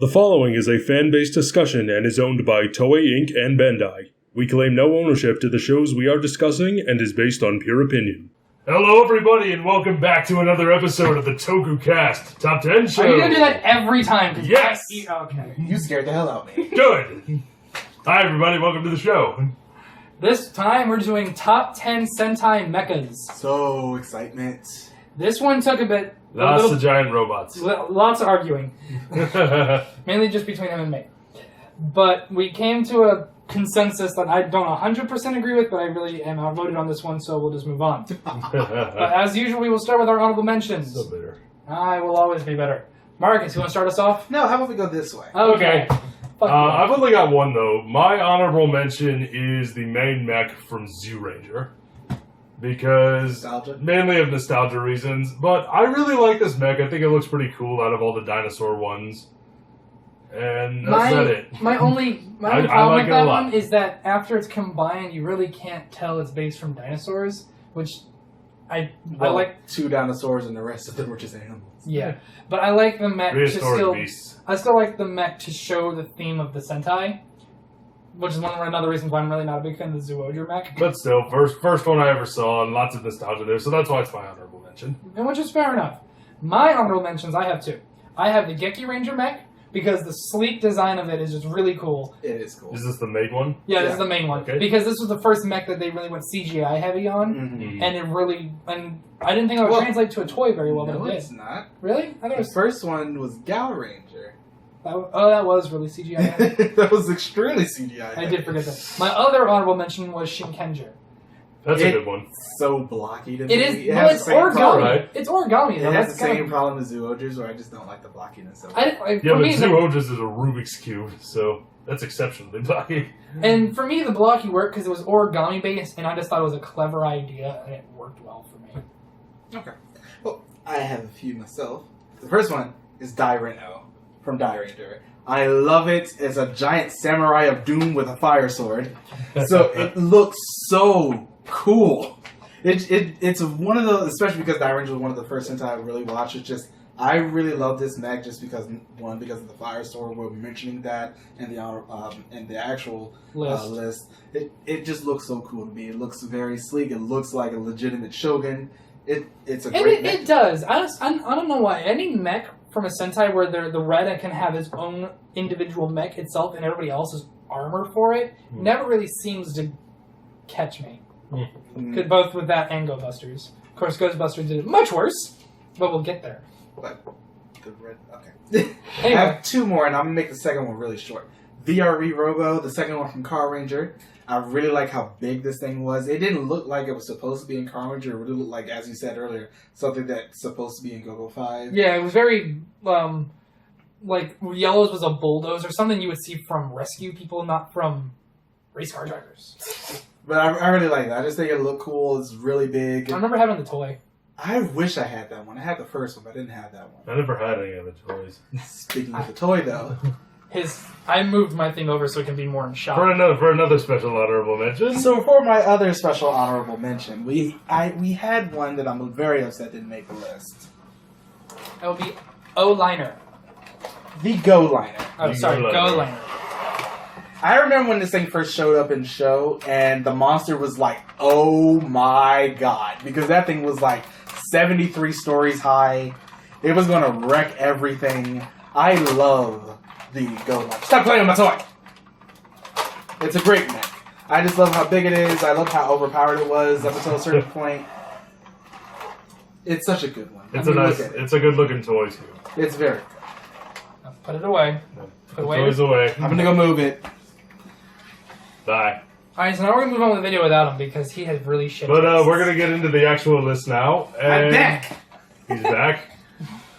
The following is a fan-based discussion and is owned by Toei Inc. and Bandai. We claim no ownership to the shows we are discussing and is based on pure opinion. Hello, everybody, and welcome back to another episode of the Tokucast Top 10 Show. Are you gonna do that every time? Yes! Okay. You scared the hell out of me. Good! Hi, everybody, welcome to the show. This time we're doing top 10 Sentai mechas. So, excitement. This one took a bit. Lots of giant robots. Lots of arguing. Mainly just between him and me. But we came to a consensus that I don't 100% agree with, but I really am outvoted on this one, so we'll just move on. But as usual, we will start with our honorable mentions. So bitter. I will always be better. Marcus, you want to start us off? No, how about we go this way? Okay. I've only got one, though. My honorable mention is the main mech from Zoo Ranger. Because, Nostalgia? mainly of nostalgia reasons, but I really like this mech. I think it looks pretty cool out of all the dinosaur ones. And that's not it. My only I problem like with it a that lot. one is that after it's combined, you really can't tell it's based from dinosaurs, which I like. Two dinosaurs and the rest of them were just animals. Yeah, but I like the mech to Prehistoric still. beasts. I still like the mech to show the theme of the Sentai, which is another reason why I'm really not a big fan of the Zooja mech. But still, first one I ever saw, and lots of nostalgia there, so that's why it's my honorable mention. And which is fair enough. My honorable mentions, I have two. I have the Geki Ranger mech, because the sleek design of it is just really cool. It is cool. Is this the main one? Yeah, this is the main one. Okay. Because this was the first mech that they really went CGI heavy on. Mm-hmm. And it really, and I didn't think it would translate to a toy very well, No, but it it's did. not. Really? I thought it The was. first one was Gal Ranger. That was really CGI. That was extremely CGI. I did forget that. My other honorable mention was Shinkenger. That's a good one. So blocky to me. It is. It Well, has it's the same origami. problem. Right. It's origami. It Though. has That's the kind same of. problem as Zoojers, where I just don't like the blockiness of it. Yeah, For but me, Zoojas is a Rubik's Cube, so that's exceptionally blocky. and for me, the blocky worked because it was origami based, and I just thought it was a clever idea, and it worked well for me. Okay. Well, I have a few myself. The first one is Dai Reno from Dai Ranger. I love it. It's a giant samurai of doom with a fire sword. So it looks so cool. It's one of the, especially because Dai Ranger was one of the first Sentai I really watched. It's just, I really love this mech just because, one, because of the fire sword. We're mentioning that in the actual list. It just looks so cool to me. It looks very sleek. It looks like a legitimate Shogun. It's a great mech. It does. I don't know why. Any mech from a Sentai where the red can have his own individual mech itself and everybody else's armor for it never really seems to catch me. Both with that and Ghostbusters. Of course, Ghostbusters did it much worse, but we'll get there. But the red, okay. Anyway. I have two more, and I'm gonna make the second one really short. VRE Robo, the second one from Power Ranger. I really like how big this thing was. It didn't look like it was supposed to be in Power Ranger. It really looked like, as you said earlier, something that's supposed to be in Go-Go 5. Yeah, it was very, like, Yellow's was a bulldozer, or something you would see from rescue people, not from race car drivers. But I really like that. I just think it looked cool. It's really big. I remember having the toy. I wish I had that one. I had the first one, but I didn't have that one. I never had any of the toys. Speaking of the toy, though. I moved my thing over so it can be more in shot. For another special honorable mention. So for my other special honorable mention, we had one that I'm very upset didn't make the list. That would be O-Liner. The Go Liner. Oh, sorry, Go-Liner. I remember when this thing first showed up in show, and the monster was like, oh my god. Because that thing was like 73 stories high. It was going to wreck everything. I love the Go Liner. Stop playing with my toy! It's a great mech. I just love how big it is. I love how overpowered it was up until a certain point. It's such a good one. It's a good looking toy too. It's very good. Now put it away. Put toys away. I'm gonna go move it. Bye. Alright, so now we're going to move on with the video without him because he has really shit. But we're gonna get into the actual list now. And I'm back! He's back.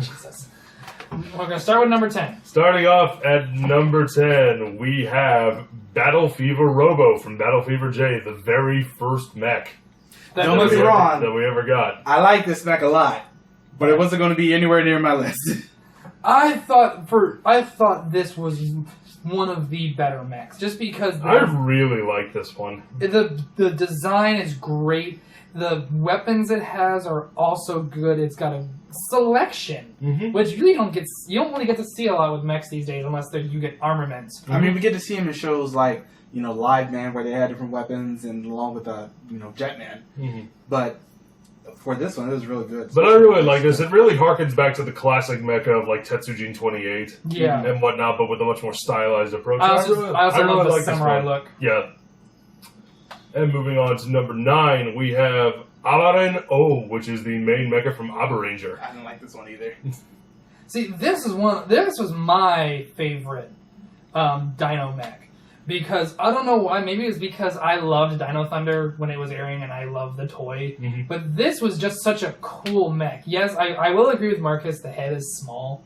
Jesus. We're going to start with number 10. Starting off at number 10, we have Battle Fever Robo from Battle Fever J, the very first mech Don't get me wrong. that we ever got. I like this mech a lot, but it wasn't going to be anywhere near my list. I thought this was one of the better mechs, just because I really like this one. the design is great. The weapons it has are also good. It's got a selection, Mm-hmm. which you don't really get to see a lot with mechs these days, unless you get armaments. I mean, we get to see him in shows like, Live Man, where they had different weapons, and along with, Jetman. Mm-hmm. But for this one, it was really good. But I really like this. It really harkens back to the classic mecha of like Tetsujin 28 Yeah. and whatnot, but with a much more stylized approach. I also love the like this samurai one. look. Yeah. And moving on to number 9, we have Abaren O, which is the main mecha from Power Ranger. I didn't like this one either. See, this was my favorite Dino mech. Because, I don't know why, maybe it was because I loved Dino Thunder when it was airing and I loved the toy. Mm-hmm. But this was just such a cool mech. Yes, I will agree with Marcus, the head is small.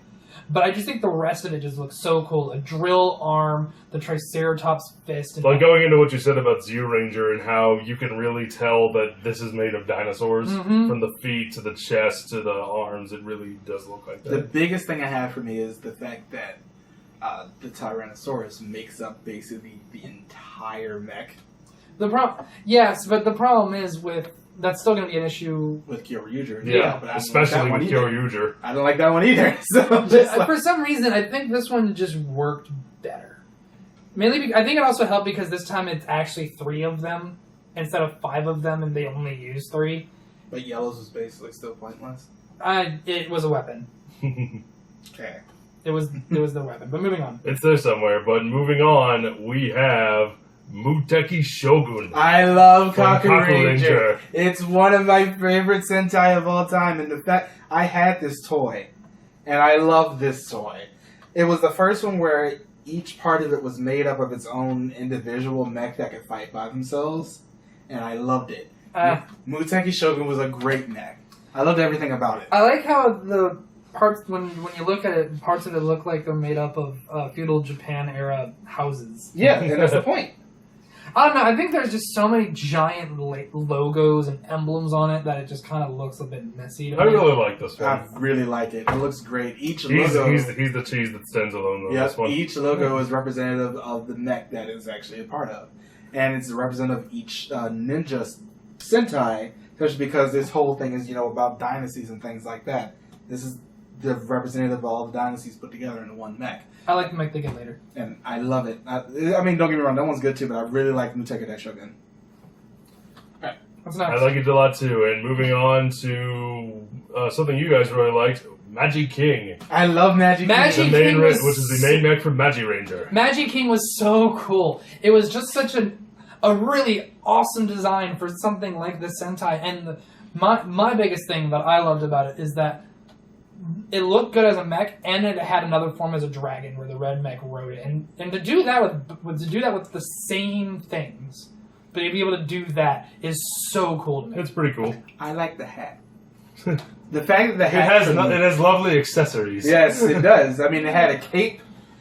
But I just think the rest of it just looks so cool. A drill arm, the Triceratops fist. And Like going into what you said about Zeo Ranger and how you can really tell that this is made of dinosaurs. Mhm. From the feet to the chest to the arms, it really does look like that. The biggest thing I have for me is the fact that the Tyrannosaurus makes up basically the entire mech Yes, but the problem is that's still going to be an issue. with Kyoryuger. Yeah, but I didn't especially like that one with either. Kyoryuger. I don't like that one either. So just like, For some reason, I think this one just worked better. Mainly, I think it also helped because this time it's actually 3 of them instead of 5 of them, and they only use 3. but Yellow's was basically still pointless. It was a weapon. Okay. It was the weapon. But moving on. It's there somewhere, but moving on, we have Muteki Shogun. I love From Kamen Kamen Ranger. Ranger. It's one of my favorite Sentai of all time, and the fact I had this toy, and I love this toy. It was the first one where each part of it was made up of its own individual mech that could fight by themselves, and I loved it. Muteki Shogun was a great mech. I loved everything about it. I like how the parts, when you look at it, parts of it look like they're made up of feudal Japan era houses. Yeah, and that's the point. I don't know. I think there's just so many giant logos and emblems on it that it just kind of looks a bit messy to I me. really like this I one. really like it. It looks great. Each He's logo, the cheese that stands alone on this yep, one. each logo is representative of the mech that is actually a part of, and it's representative of each ninja Sentai, especially because this whole thing is about dynasties and things like that. This is the representative of all the dynasties put together in one mech. I like the mech they get later. And I love it. I mean, don't get me wrong, that one's good too, but I really like Muteki Shogun. What's I next? like it a lot too. And moving on to something you guys really liked, Magi King. I love Magic Magic The main King was- which is the main mech from Magi Ranger. Magi King was so cool. It was just such a really awesome design for something like this Sentai. And my biggest thing that I loved about it is that it looked good as a mech, and it had another form as a dragon, where the red mech rode it. And to do that with the same things, but to be able to do that is so cool to me. It's pretty cool. I like the hat. The fact that the It hat... has lovely accessories. Yes, it does. I mean, it had a cape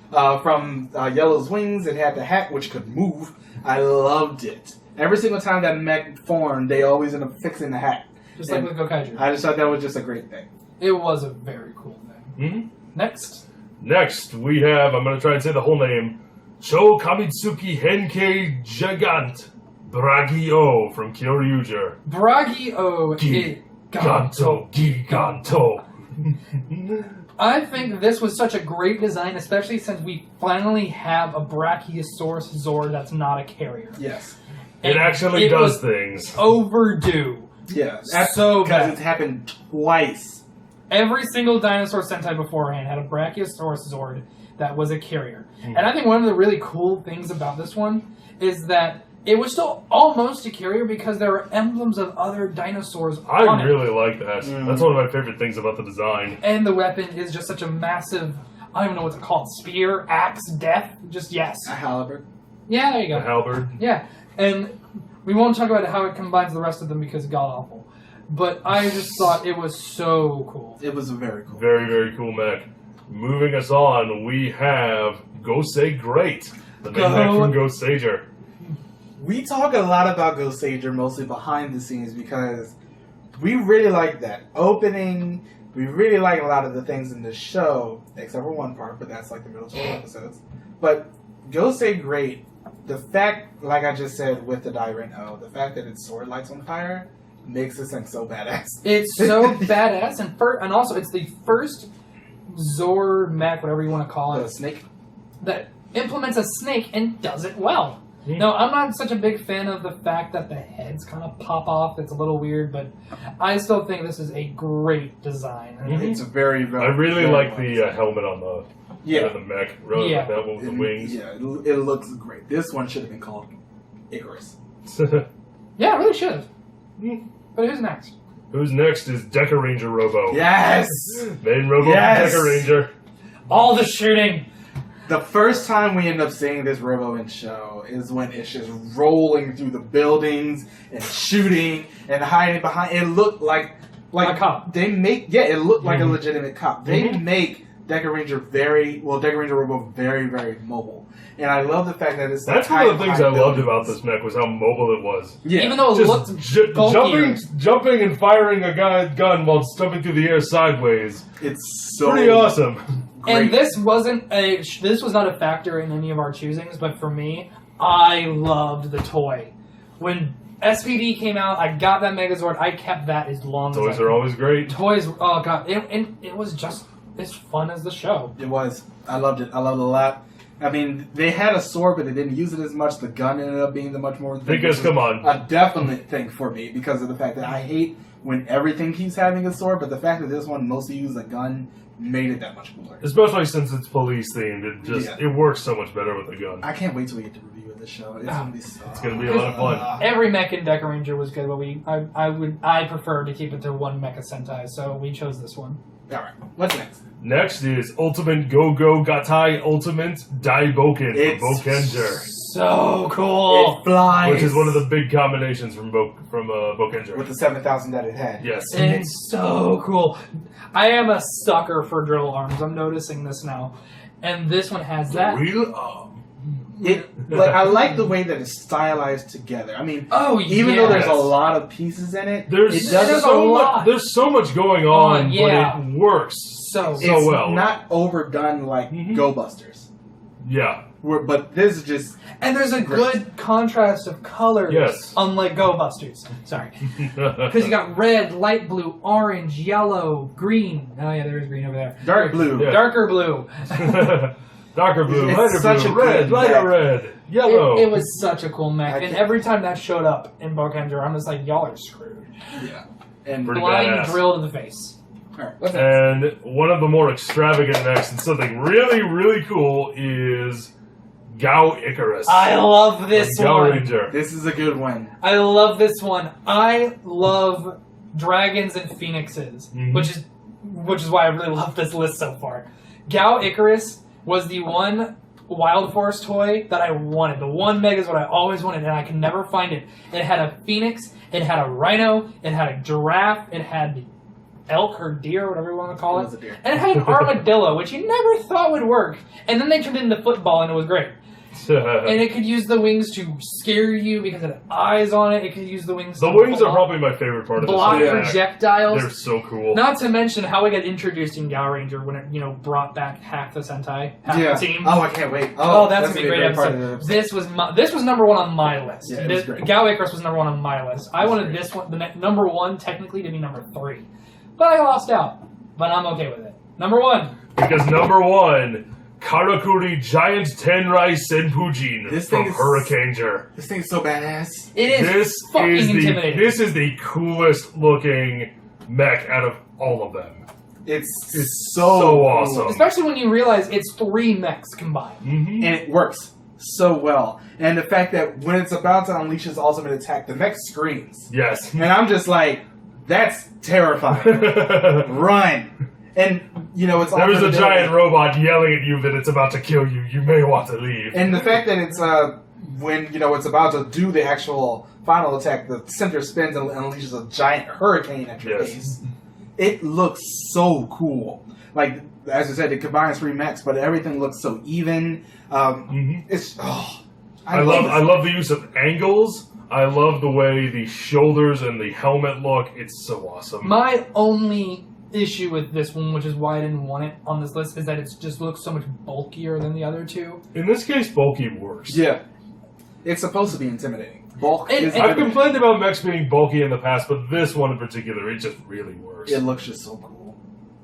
from Yellow's wings. It had the hat, which could move. I loved it. Every single time that mech formed, they always end up fixing the hat. Just like And with Gokaiger. I just thought that was just a great thing. It was a very cool thing. Mm-hmm. Next. Next, we have, I'm going to try and say the whole name, Cho Kamitsuki Henkei Gigant Bragio from Kyoryuger. Bragio Giganto, Giganto. I think this was such a great design, especially since we finally have a Brachiosaurus Zord that's not a carrier. Yes. It And actually it does was things. overdue. Yeah. So Because bad. it's happened twice. Every single dinosaur Sentai beforehand had a Brachiosaurus Zord that was a carrier. Mm. And I think one of the really cool things about this one is that it was still almost a carrier because there were emblems of other dinosaurs on I it. really like that. Mm. That's one of my favorite things about the design. And the weapon is just such a massive, I don't even know what to call it, spear, axe, death, just yes. A halberd. Yeah, there you The go. halberd. Yeah, and we won't talk about how it combines the rest of them because god awful. But I just thought it was so cool. It was very cool. Very, very cool mech. Moving us on, we have Gosei Great, the main mech from Ghost Sager. We talk a lot about Ghost Sager mostly behind the scenes because we really like that opening. We really like a lot of the things in the show, except for one part, but that's like the middle 12 episodes. But Gosei Great, the fact, like I just said with the Dairen O, the fact that its sword lights on fire makes this thing so badass. It's so badass, and also it's the first Zord mech, whatever you want to call The it, snake. that implements a snake and does it well. No, I'm not such a big fan of the fact that the heads kind of pop off. It's a little weird, but I still think this is a great design. It's a very, very. I really very like well the designed. helmet on the mech. Really like that one with the wings. Yeah, it looks great. This one should have been called Icarus. Yeah, it really should. But who's next? Who's next is Deca Ranger Robo. Yes! Main Robo Yes! Deca Ranger. All the shooting. The first time we end up seeing this Robo in show is when it's just rolling through the buildings and shooting and hiding behind. It looked like A cop. They make it looked like a legitimate cop. They make Deca Ranger Deca Ranger Robo very, very mobile. And I love the fact that it's That's one of the things I loved about this mech was how mobile it was. Yeah. Even though it looked jumping and firing a gun while jumping through the air sideways. It's so Pretty awesome. great. And this was not a factor in any of our choosings, but for me, I loved the toy. When SPD came out, I got that Megazord. I kept that as long as Toys are always great. Toys, oh god, it was just as fun as the show. It was. I loved it. I loved it a lot. I mean, they had a sword, but they didn't use it as much. The gun ended up being the much more... Because, come on. A definite thing for me, because of the fact that I hate when everything keeps having a sword, but the fact that this one mostly used a gun made it that much cooler. Especially since it's police themed. It works so much better with the gun. I can't wait till we get to review this show. It's gonna be so... It's gonna be a lot of fun. Every mech in Deca Ranger was good, but I prefer to keep it to one Mecha Sentai, so we chose this one. Alright, what's next? Next is Ultimate Go-Go Gatai Ultimate Daiboken It's from Bokenger. So cool! It flies! Which is one of the big combinations from Bokenger. With the 7,000 that it had. Yes. It's so cool. I am a sucker for drill arms. I'm noticing this now. And this one has that. Real arm. I like the way that it's stylized together. I mean, Oh, even though there's a lot of pieces in it, There's it doesn't... there's so much going on, yeah. but it works So It's well. not overdone like GoBusters. Yeah. But this is just... And there's a good contrast of colors. Yes. Unlike Ghostbusters. Sorry. Because you got red, light blue, orange, yellow, green. Oh yeah, there is green over there. Dark blue. Yeah. Darker blue. Darker blue, It's lighter such blue, a red, good lighter mech. red, yellow. It was such a cool mech. I And can't- every time that showed up in Bokenger, I'm just like, y'all are screwed. Yeah. And Pretty Blind badass. drill to the face. Alright, what's next? And one of the more extravagant mechs and something really, really cool is Gao Icarus. I love this Gao one. Ranger. This is a good one. I love this one. I love dragons and phoenixes, Mhm. which is why I really love this list so far. Gao Icarus was the one Wild Force toy that I wanted. The one Mega is what I always wanted, and I can never find it. It had a phoenix, it had a rhino, it had a giraffe, it had the elk or deer, whatever you want to call It it. was a deer. And it had an armadillo, which you never thought would work. And then they turned it into football, and it was great. And it could use the wings to scare you because it had eyes on it. It could use the wings The to wings are block- probably my favorite part of this block mech. projectiles. They're so cool. Not to mention how it got introduced in Gao Ranger when it brought back half the Sentai, half Yeah. the team. Oh, I can't wait. Oh, that's gonna be a gonna great part of episode. the This was number one on my list. Yeah, it was great. Gao Icarus was number one on my list. I wanted great. this one, number one, technically to be number 3, but I lost out. But I'm okay with it. Number 1. Because number 1, Karakuri Giant Tenrai Senpujin This from thing is- Hurricaneger. This thing's so badass. It is This fucking is intimidating. this is the coolest looking mech out of all of them. It's so cool. awesome. Especially when you realize it's 3 mechs combined. Mm-hmm. And it works so well. And the fact that when it's about to unleash its ultimate attack, the mech screams. Yes. And I'm just like, that's terrifying. Run. And, it's There is a ultimate giant ability. robot yelling at you that it's about to kill you. You may want to leave. And the fact that it's, when, it's about to do the actual final attack, the center spins and unleashes a giant hurricane at your Yes. face. It looks so cool. Like, as I said, it combines 3 mechs, but everything looks so even. It's, I love the use of angles. I love the way the shoulders and the helmet look. It's so awesome. My only issue with this one, which is why I didn't want it on this list, is that it just looks so much bulkier than the other 2. In this case, bulky works. Yeah. It's supposed to be intimidating. Bulk It- is. I've complained about mechs being bulky in the past, but this one in particular, it just really works. It looks just so cool.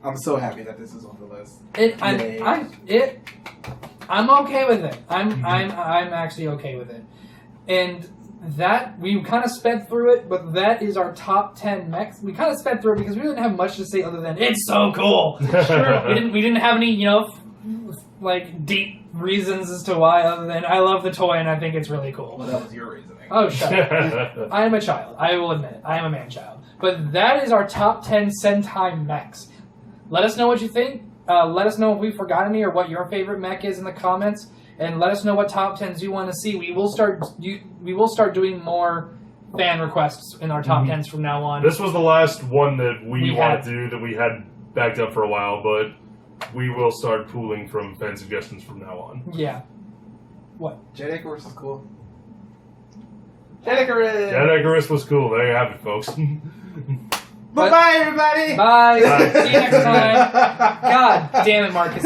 I'm so happy that this is on the list. I'm okay with it. I'm actually okay with it. And that we kind of sped through it, but that is our top 10 mechs. We kind of sped through it because we didn't have much to say other than it's so cool. we didn't have any, like deep reasons as to why other than I love the toy and I think it's really cool. Well, that was your reasoning. Oh, shut up. I am a child. I will admit it. I am a man-child. But that is our top 10 Sentai mechs. Let us know what you think. Let us know if we forgot any or what your favorite mech is in the comments. And let us know what top 10s you want to see. We will start doing more fan requests in our top 10s from now on. This was the last one that we wanted to do that we had backed up for a while, but we will start pooling from fan suggestions from now on. Yeah. What? Jet Icarus is cool. Jet Icarus! Jet Icarus was cool. There you have it, folks. Bye-bye, everybody! Bye. See you next time. God damn it, Marcus.